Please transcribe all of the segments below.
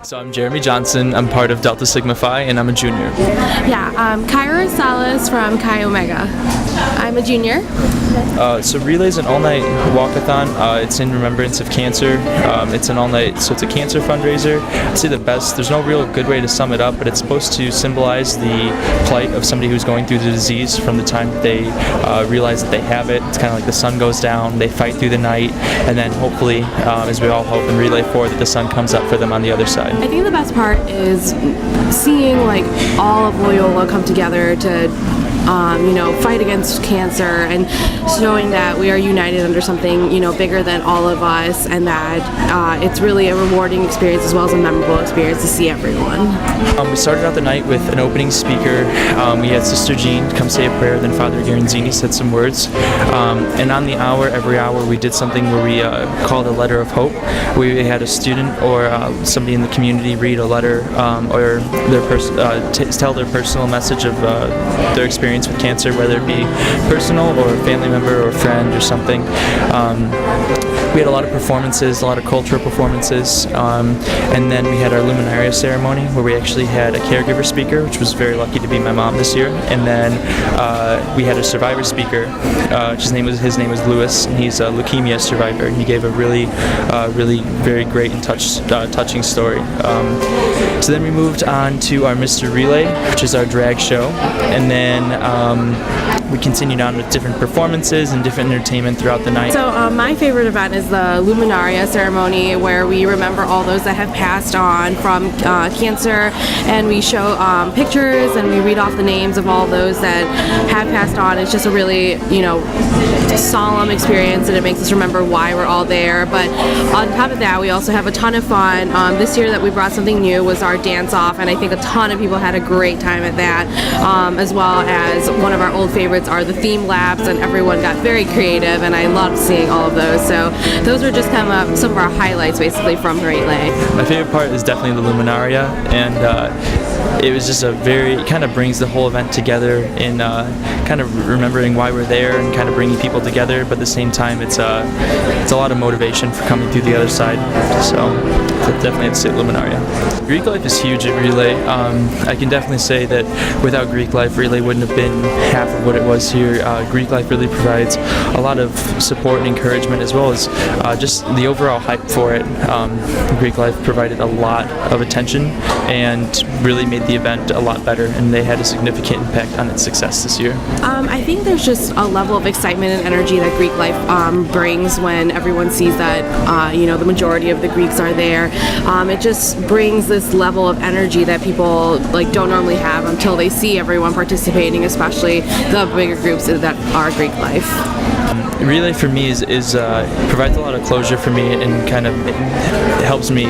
So I'm Jeremy Johnson, I'm part of Delta Sigma Phi, and I'm a junior. Yeah, Kyra Salas from Chi Omega. I'm a junior. So Relay's an all-night walkathon. It's in remembrance of cancer. It's an all-night, so it's a cancer fundraiser. I'd say there's no real good way to sum it up, but it's supposed to symbolize the plight of somebody who's going through the disease from the time that they realize that they have it. It's kind of like the sun goes down, they fight through the night, and then hopefully, as we all hope in Relay 4, that the sun comes up for them on the other side. I think the best part is seeing like all of Loyola come together to fight against cancer and showing that we are united under something, bigger than all of us, and that it's really a rewarding experience as well as a memorable experience to see everyone. We started out the night with an opening speaker. We had Sister Jean come say a prayer, then Father Garanzini said some words. And on the hour, every hour, we did something where we called a letter of hope. We had a student or somebody in the community read a letter or tell their personal message of their experience with cancer, whether it be personal or a family member or a friend or something. We had a lot of performances, a lot of cultural performances, and then we had our Luminaria ceremony where we actually had a caregiver speaker, which was very lucky to be my mom this year, and then we had a survivor speaker. His name was Lewis, and he's a leukemia survivor, and he gave a really very great and touching story. So then we moved on to our Mr. Relay, which is our drag show, and then we continued on with different performances and different entertainment throughout the night. So my favorite event is the Luminaria ceremony, where we remember all those that have passed on from cancer, and we show pictures and we read off the names of all those that have passed on. It's just a really, solemn experience, and it makes us remember why we're all there. But on top of that, we also have a ton of fun. This year that we brought something new was our dance-off, and I think a ton of people had a great time at that, as well as one of our old favorites are the theme labs, and everyone got very creative, and I loved seeing all of those. So those were just some of our highlights basically from Relay. My favorite part is definitely the Luminaria, and it was just it kind of brings the whole event together in kind of remembering why we're there and kind of bringing people together, but at the same time it's a lot of motivation for coming through the other side. So definitely I'd say Luminaria. Greek life is huge at Relay. I can definitely say that without Greek life, Relay wouldn't have been half of what it was here. Greek life really provides a lot of support and encouragement, as well as just the overall hype for it. Greek life provided a lot of attention and really made the event a lot better, and they had a significant impact on its success this year. I think there's just a level of excitement and energy that Greek life brings when everyone sees that the majority of the Greeks are there. It just brings this level of energy that people don't normally have until they see everyone participating, especially the bigger groups that are Greek life. Relay for me provides a lot of closure for me, and kind of it helps me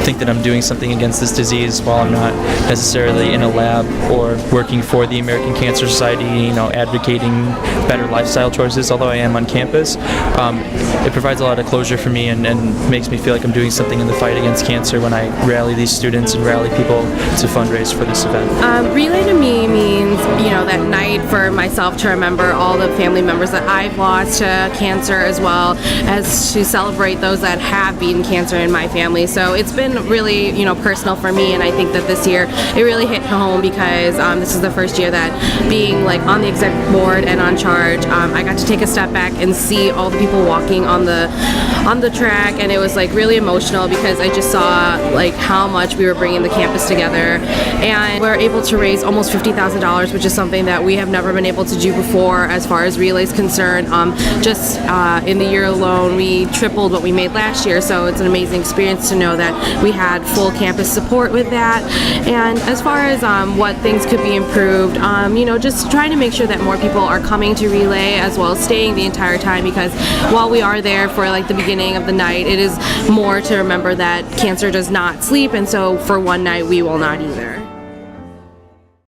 think that I'm doing something against this disease while I'm not necessarily in a lab or working for the American Cancer Society, advocating better lifestyle choices, although I am on campus. It provides a lot of closure for me and makes me feel like I'm doing something in the fight against cancer when I rally these students and rally people to fundraise for this event. Relay to me means, that night for myself to remember all the family members that I've lost to cancer, as well as to celebrate those that have beaten cancer in my family. So it's been really, personal for me, and I think that this year it really hit home because this is the first year that being on the executive board and on charge, I got to take a step back and see all the people walking on the track, and it was really emotional because I just saw how much we were bringing the campus together, and we're able to raise almost $50,000, which is something that we have never been able to do before as far as Relay's concerned. Just in the year alone, we tripled what we made last year, so it's an amazing experience to know that we had full campus support with that. And as far as what things could be improved, just trying to make sure that more people are coming to Relay as well as staying the entire time, because while we are there for the beginning of the night, it is more to remember that cancer does not sleep, and so for one night we will not either.